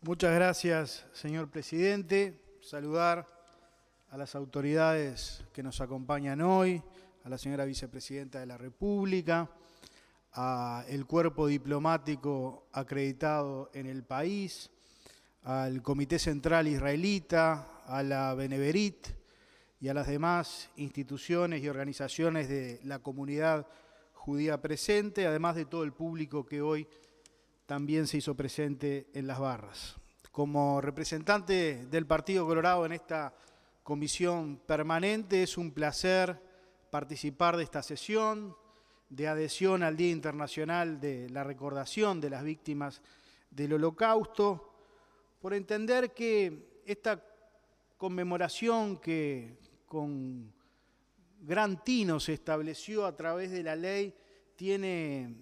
[SPEAKER 4] Muchas gracias, señor presidente. Saludar a las autoridades que nos acompañan hoy, a la señora vicepresidenta de la República, al cuerpo diplomático acreditado en el país, al Comité Central Israelita, a la Beneverit y a las demás instituciones y organizaciones de la comunidad judía presente, además de todo el público que hoy también se hizo presente en Las Barras. Como representante del Partido Colorado en esta comisión permanente, es un placer participar de esta sesión de adhesión al Día Internacional de la Recordación de las Víctimas del Holocausto, por entender que esta conmemoración que con gran tino se estableció a través de la ley tiene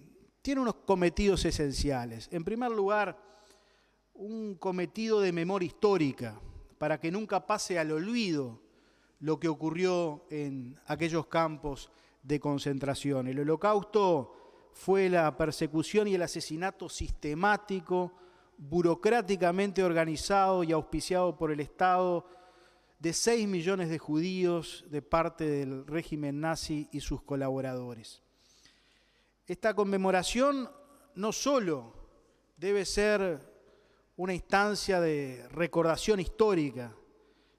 [SPEAKER 4] unos cometidos esenciales. En primer lugar, un cometido de memoria histórica, para que nunca pase al olvido lo que ocurrió en aquellos campos de concentración. El Holocausto fue la persecución y el asesinato sistemático, burocráticamente organizado y auspiciado por el Estado de 6 millones de judíos de parte del régimen nazi y sus colaboradores. Esta conmemoración no solo debe ser una instancia de recordación histórica,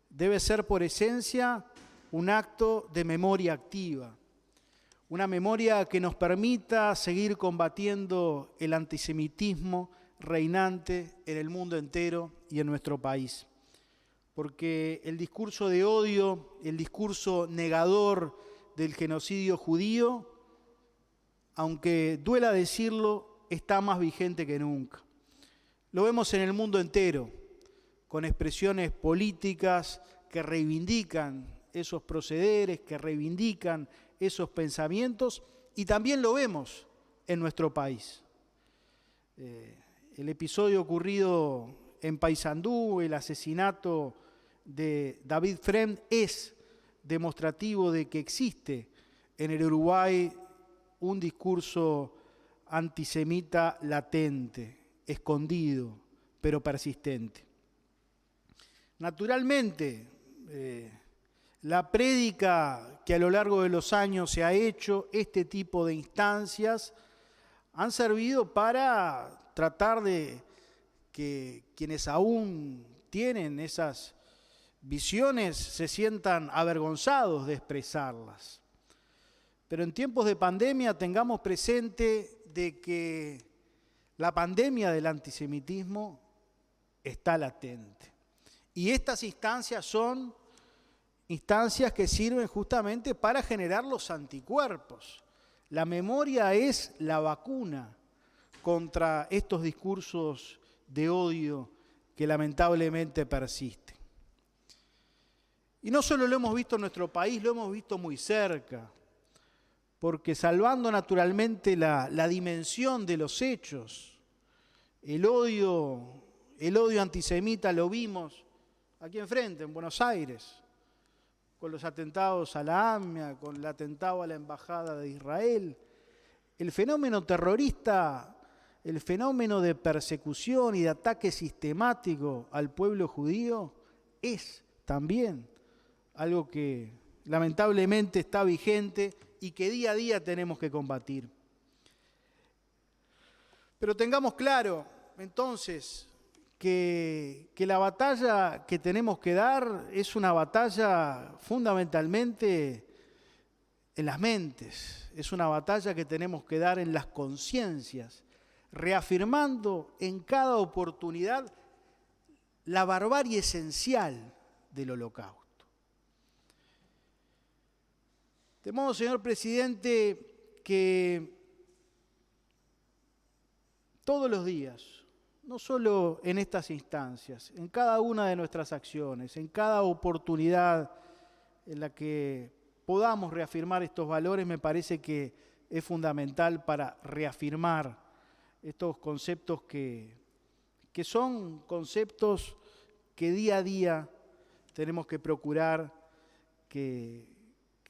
[SPEAKER 4] debe ser por esencia un acto de memoria activa, una memoria que nos permita seguir combatiendo el antisemitismo reinante en el mundo entero y en nuestro país. Porque el discurso de odio, el discurso negador del genocidio judío, aunque duela decirlo, está más vigente que nunca. Lo vemos en el mundo entero, con expresiones políticas que reivindican esos procederes, que reivindican esos pensamientos, y también lo vemos en nuestro país. El episodio ocurrido en Paysandú, el asesinato de David Frem, es demostrativo de que existe en el Uruguay un discurso antisemita latente, escondido, pero persistente. Naturalmente, la prédica que a lo largo de los años se ha hecho, este tipo de instancias, han servido para tratar de que quienes aún tienen esas visiones se sientan avergonzados de expresarlas. Pero en tiempos de pandemia tengamos presente de que la pandemia del antisemitismo está latente. Y estas instancias son instancias que sirven justamente para generar los anticuerpos. La memoria es la vacuna contra estos discursos de odio que lamentablemente persisten. Y no solo lo hemos visto en nuestro país, lo hemos visto muy cerca, porque salvando naturalmente la dimensión de los hechos, el odio antisemita lo vimos aquí enfrente, en Buenos Aires, con los atentados a la AMIA, con el atentado a la Embajada de Israel. El fenómeno terrorista, el fenómeno de persecución y de ataque sistemático al pueblo judío es también algo que lamentablemente está vigente y que día a día tenemos que combatir. Pero tengamos claro, entonces, que la batalla que tenemos que dar es una batalla fundamentalmente en las mentes, es una batalla que tenemos que dar en las conciencias, reafirmando en cada oportunidad la barbarie esencial del Holocausto. De modo, señor presidente, que todos los días no solo en estas instancias, en cada una de nuestras acciones, en cada oportunidad en la que podamos reafirmar estos valores, me parece que es fundamental para reafirmar estos conceptos que son conceptos que día a día tenemos que procurar que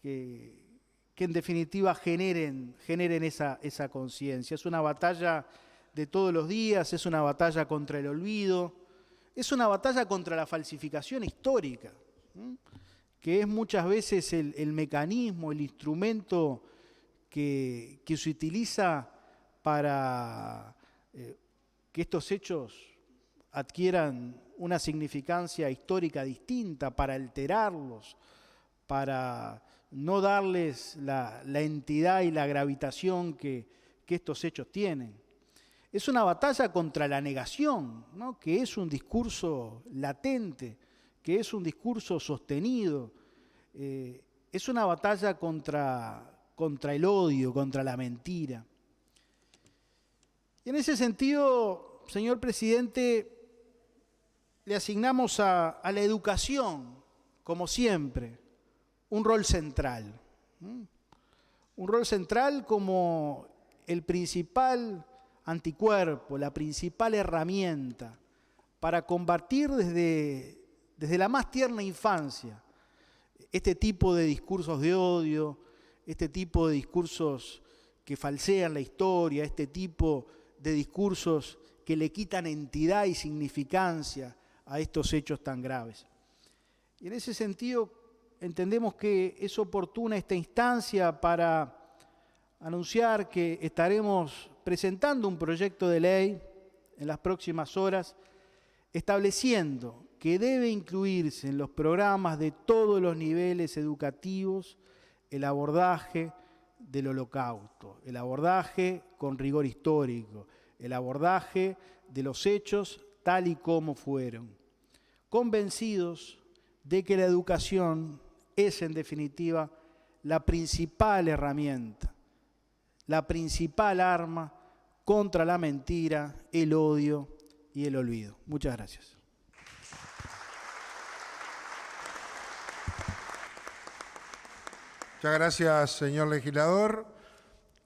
[SPEAKER 4] en definitiva generen esa conciencia. Es una batalla de todos los días, es una batalla contra el olvido, es una batalla contra la falsificación histórica, que es muchas veces el mecanismo, el instrumento que se utiliza para que estos hechos adquieran una significancia histórica distinta, para alterarlos, para no darles la entidad y la gravitación que estos hechos tienen. Es una batalla contra la negación, ¿no? Que es un discurso latente, que es un discurso sostenido. Es una batalla contra el odio, contra la mentira. Y en ese sentido, señor presidente, le asignamos a la educación, como siempre, un rol central. Un rol central como el principal anticuerpo, la principal herramienta para combatir desde la más tierna infancia este tipo de discursos de odio, este tipo de discursos que falsean la historia, este tipo de discursos que le quitan entidad y significancia a estos hechos tan graves. Y en ese sentido entendemos que es oportuna esta instancia para anunciar que estaremos presentando un proyecto de ley en las próximas horas estableciendo que debe incluirse en los programas de todos los niveles educativos el abordaje del Holocausto, el abordaje con rigor histórico, el abordaje de los hechos tal y como fueron, convencidos de que la educación es en definitiva la principal herramienta, la principal arma contra la mentira, el odio y el olvido. Muchas gracias.
[SPEAKER 1] Muchas gracias, señor legislador.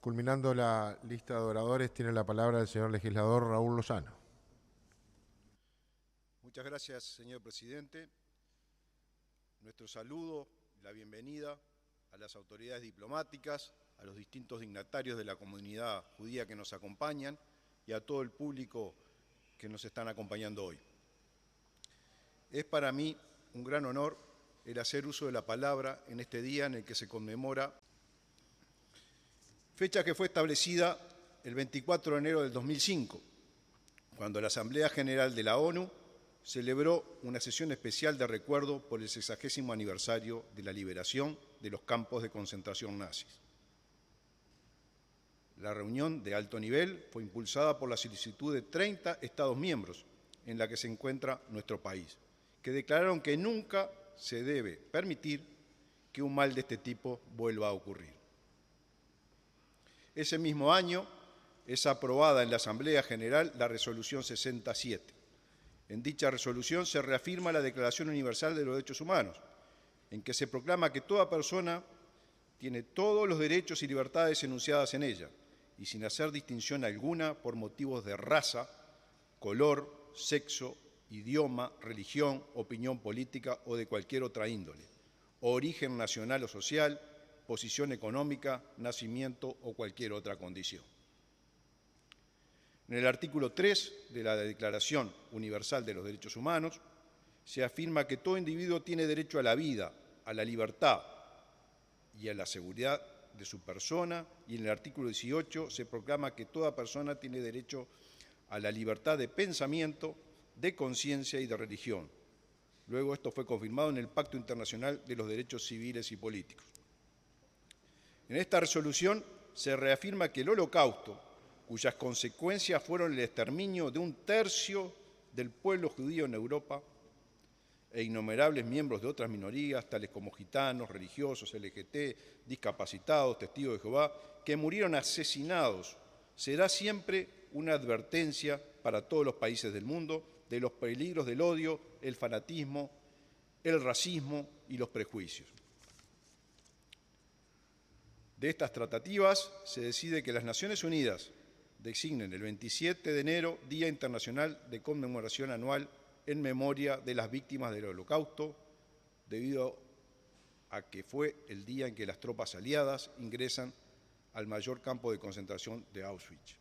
[SPEAKER 1] Culminando la lista de oradores, tiene la palabra el señor legislador Raúl Lozano.
[SPEAKER 5] Muchas gracias, señor presidente. Nuestro saludo, la bienvenida a las autoridades diplomáticas, a los distintos dignatarios de la comunidad judía que nos acompañan y a todo el público que nos están acompañando hoy. Es para mí un gran honor el hacer uso de la palabra en este día en el que se conmemora, fecha que fue establecida el 24 de enero del 2005, cuando la Asamblea General de la ONU celebró una sesión especial de recuerdo por el 60º aniversario de la liberación de los campos de concentración nazis. La reunión de alto nivel fue impulsada por la solicitud de 30 Estados miembros en la que se encuentra nuestro país, que declararon que nunca se debe permitir que un mal de este tipo vuelva a ocurrir. Ese mismo año es aprobada en la Asamblea General la Resolución 67. En dicha resolución se reafirma la Declaración Universal de los Derechos Humanos, en que se proclama que toda persona tiene todos los derechos y libertades enunciadas en ella, y sin hacer distinción alguna por motivos de raza, color, sexo, idioma, religión, opinión política o de cualquier otra índole, origen nacional o social, posición económica, nacimiento o cualquier otra condición. En el artículo 3 de la Declaración Universal de los Derechos Humanos se afirma que todo individuo tiene derecho a la vida, a la libertad y a la seguridad de su persona, y en el artículo 18 se proclama que toda persona tiene derecho a la libertad de pensamiento, de conciencia y de religión. Luego esto fue confirmado en el Pacto Internacional de los Derechos Civiles y Políticos. En esta resolución se reafirma que el Holocausto, cuyas consecuencias fueron el exterminio de 1/3 del pueblo judío en Europa e innumerables miembros de otras minorías, tales como gitanos, religiosos, LGBT, discapacitados, testigos de Jehová, que murieron asesinados, será siempre una advertencia para todos los países del mundo de los peligros del odio, el fanatismo, el racismo y los prejuicios. De estas tratativas se decide que las Naciones Unidas designen el 27 de enero Día Internacional de Conmemoración Anual en memoria de las víctimas del Holocausto, debido a que fue el día en que las tropas aliadas ingresan al mayor campo de concentración de Auschwitz.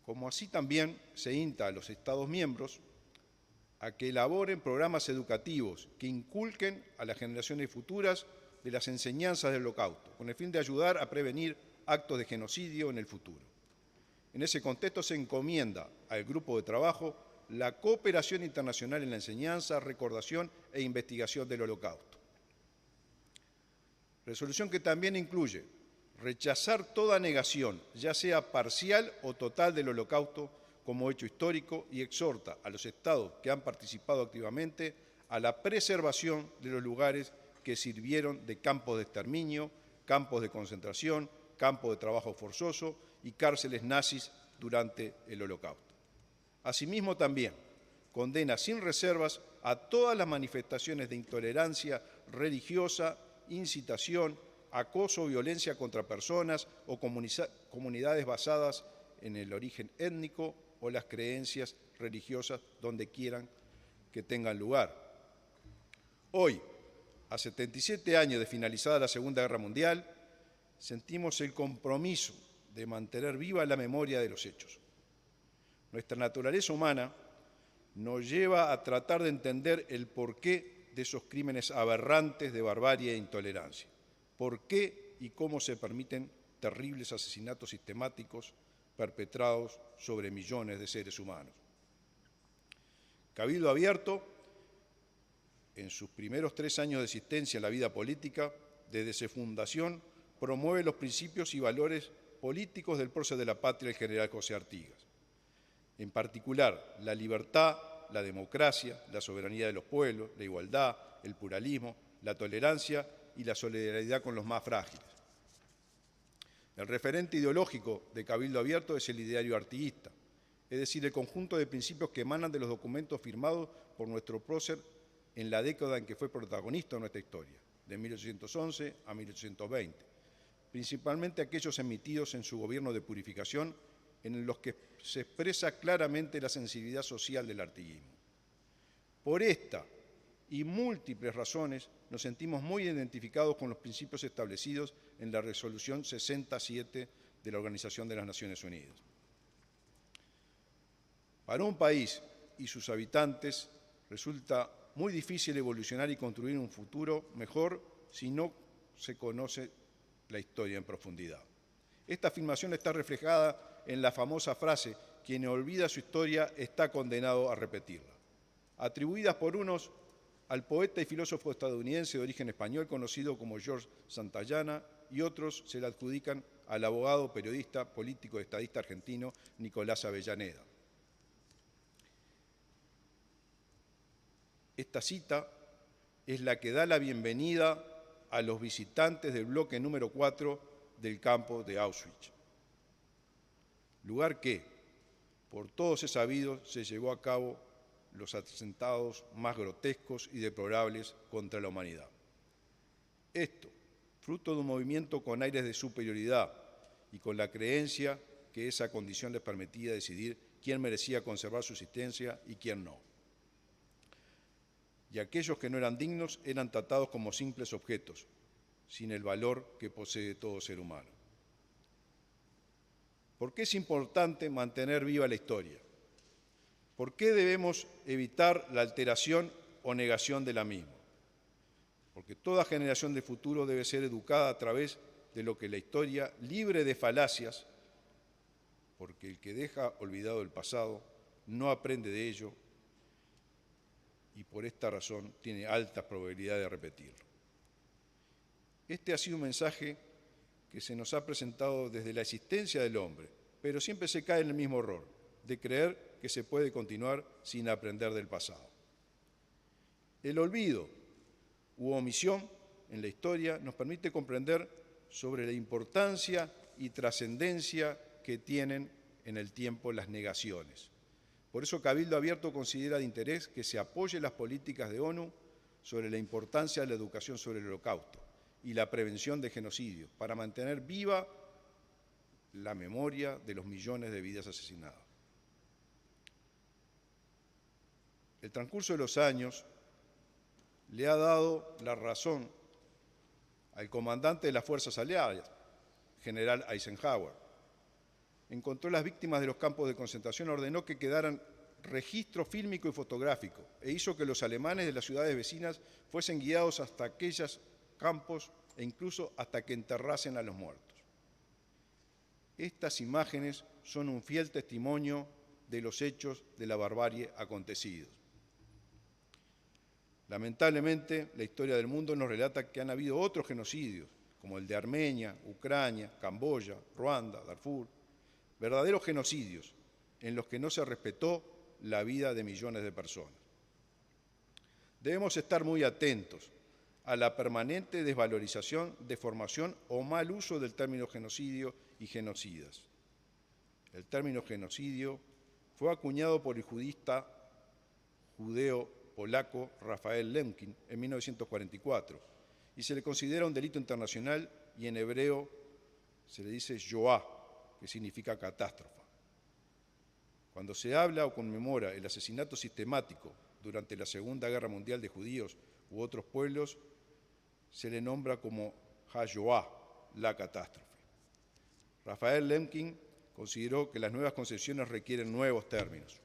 [SPEAKER 5] Como así también se insta a los Estados miembros a que elaboren programas educativos que inculquen a las generaciones futuras de las enseñanzas del Holocausto, con el fin de ayudar a prevenir actos de genocidio en el futuro. En ese contexto se encomienda al grupo de trabajo la cooperación internacional en la enseñanza, recordación e investigación del Holocausto. Resolución que también incluye rechazar toda negación, ya sea parcial o total, del Holocausto como hecho histórico, y exhorta a los Estados que han participado activamente a la preservación de los lugares que sirvieron de campos de exterminio, campos de concentración, campos de trabajo forzoso y cárceles nazis durante el Holocausto. Asimismo, también condena sin reservas a todas las manifestaciones de intolerancia religiosa, incitación, acoso o violencia contra personas o comunidades basadas en el origen étnico o las creencias religiosas, donde quieran que tengan lugar. Hoy, a 77 años de finalizada la Segunda Guerra Mundial, sentimos el compromiso de mantener viva la memoria de los hechos. Nuestra naturaleza humana nos lleva a tratar de entender el porqué de esos crímenes aberrantes de barbarie e intolerancia. ¿Por qué y cómo se permiten terribles asesinatos sistemáticos perpetrados sobre millones de seres humanos? Cabildo Abierto, en sus primeros 3 años de existencia en la vida política, desde su fundación, promueve los principios y valores políticos del prócer de la patria, el general José Artigas. En particular, la libertad, la democracia, la soberanía de los pueblos, la igualdad, el pluralismo, la tolerancia y la solidaridad con los más frágiles. El referente ideológico de Cabildo Abierto es el ideario artiguista, es decir, el conjunto de principios que emanan de los documentos firmados por nuestro prócer en la década en que fue protagonista de nuestra historia, de 1811 a 1820, principalmente aquellos emitidos en su gobierno de purificación, en los que se expresa claramente la sensibilidad social del artiguismo. Por esta y múltiples razones nos sentimos muy identificados con los principios establecidos en la Resolución 67 de la Organización de las Naciones Unidas. Para un país y sus habitantes resulta muy difícil evolucionar y construir un futuro mejor si no se conoce la historia en profundidad. Esta afirmación está reflejada en la famosa frase: quien olvida su historia está condenado a repetirla, atribuidas por unos al poeta y filósofo estadounidense de origen español conocido como George Santayana, y otros se la adjudican al abogado, periodista, político y estadista argentino Nicolás Avellaneda. Esta cita es la que da la bienvenida a los visitantes del bloque número 4 del campo de Auschwitz, lugar que, por todos es sabido, se llevó a cabo los atentados más grotescos y deplorables contra la humanidad. Esto, fruto de un movimiento con aires de superioridad y con la creencia que esa condición les permitía decidir quién merecía conservar su existencia y quién no. Y aquellos que no eran dignos eran tratados como simples objetos, sin el valor que posee todo ser humano. ¿Por qué es importante mantener viva la historia? ¿Por qué debemos evitar la alteración o negación de la misma? Porque toda generación de futuro debe ser educada a través de lo que la historia, libre de falacias, porque el que deja olvidado el pasado no aprende de ello y por esta razón tiene altas probabilidades de repetirlo. Este ha sido un mensaje que se nos ha presentado desde la existencia del hombre, pero siempre se cae en el mismo error, de creer que se puede continuar sin aprender del pasado. El olvido u omisión en la historia nos permite comprender sobre la importancia y trascendencia que tienen en el tiempo las negaciones. Por eso Cabildo Abierto considera de interés que se apoye las políticas de ONU sobre la importancia de la educación sobre el Holocausto y la prevención de genocidios para mantener viva la memoria de los millones de vidas asesinadas. El transcurso de los años le ha dado la razón al comandante de las Fuerzas Aliadas, general Eisenhower. Encontró las víctimas de los campos de concentración, ordenó que quedaran registro fílmico y fotográfico e hizo que los alemanes de las ciudades vecinas fuesen guiados hasta aquellos campos e incluso hasta que enterrasen a los muertos. Estas imágenes son un fiel testimonio de los hechos de la barbarie acontecidos. Lamentablemente, la historia del mundo nos relata que han habido otros genocidios, como el de Armenia, Ucrania, Camboya, Ruanda, Darfur, verdaderos genocidios en los que no se respetó la vida de millones de personas. Debemos estar muy atentos a la permanente desvalorización, deformación o mal uso del término genocidio y genocidas. El término genocidio fue acuñado por el judista judeo-polaco Raphael Lemkin en 1944 y se le considera un delito internacional y en hebreo se le dice Shoah, que significa catástrofe. Cuando se habla o conmemora el asesinato sistemático durante la Segunda Guerra Mundial de judíos u otros pueblos, se le nombra como Ha-Shoah, la catástrofe. Raphael Lemkin consideró que las nuevas concepciones requieren nuevos términos.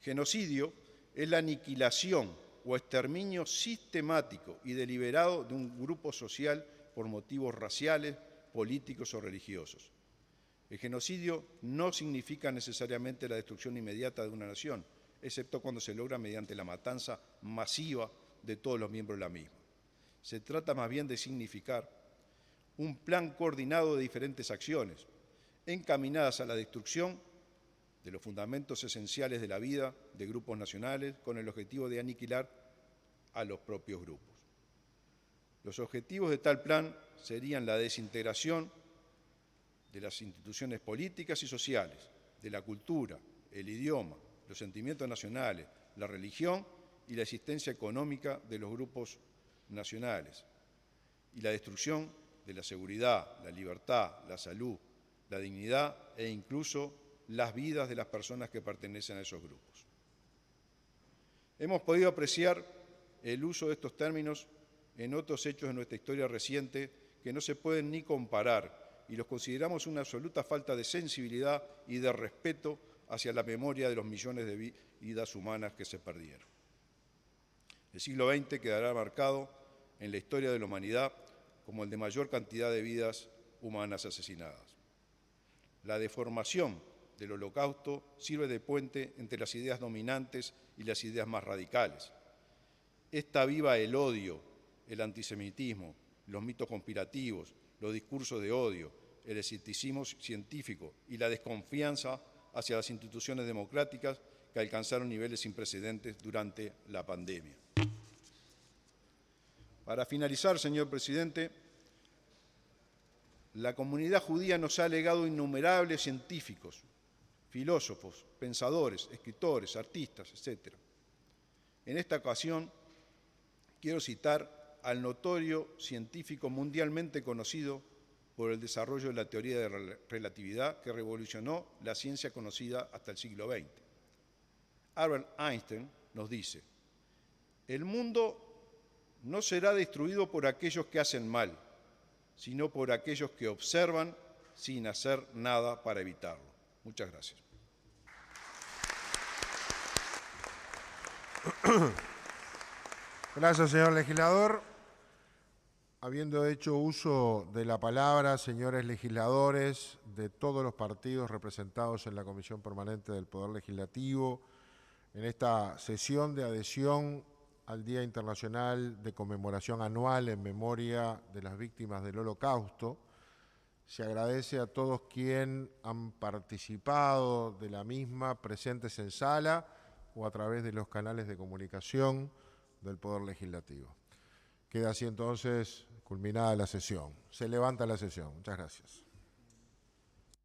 [SPEAKER 5] Genocidio es la aniquilación o exterminio sistemático y deliberado de un grupo social por motivos raciales, políticos o religiosos. El genocidio no significa necesariamente la destrucción inmediata de una nación, excepto cuando se logra mediante la matanza masiva de todos los miembros de la misma. Se trata más bien de significar un plan coordinado de diferentes acciones, encaminadas a la destrucción de los fundamentos esenciales de la vida de grupos nacionales, con el objetivo de aniquilar a los propios grupos. Los objetivos de tal plan serían la desintegración de las instituciones políticas y sociales, de la cultura, el idioma, los sentimientos nacionales, la religión y la existencia económica de los grupos nacionales, y la destrucción de la seguridad, la libertad, la salud, la dignidad e incluso las vidas de las personas que pertenecen a esos grupos. Hemos podido apreciar el uso de estos términos en otros hechos de nuestra historia reciente que no se pueden ni comparar y los consideramos una absoluta falta de sensibilidad y de respeto hacia la memoria de los millones de vidas humanas que se perdieron. El siglo XX quedará marcado en la historia de la humanidad como el de mayor cantidad de vidas humanas asesinadas. La deformación del Holocausto sirve de puente entre las ideas dominantes y las ideas más radicales. Esta aviva el odio, el antisemitismo, los mitos conspirativos, los discursos de odio, el escepticismo científico y la desconfianza hacia las instituciones democráticas que alcanzaron niveles sin precedentes durante la pandemia. Para finalizar, señor presidente, la comunidad judía nos ha legado innumerables científicos, filósofos, pensadores, escritores, artistas, etc. En esta ocasión, quiero citar al notorio científico mundialmente conocido por el desarrollo de la teoría de la relatividad que revolucionó la ciencia conocida hasta el siglo XX. Albert Einstein nos dice: el mundo no será destruido por aquellos que hacen mal, sino por aquellos que observan sin hacer nada para evitarlo. Muchas gracias.
[SPEAKER 1] Gracias, señor legislador. Habiendo hecho uso de la palabra, señores legisladores de todos los partidos representados en la Comisión Permanente del Poder Legislativo, en esta sesión de adhesión al Día Internacional de Conmemoración Anual en memoria de las víctimas del Holocausto, se agradece a todos quienes han participado de la misma, presentes en sala o a través de los canales de comunicación del Poder Legislativo. Queda así entonces culminada la sesión. Se levanta la sesión. Muchas gracias.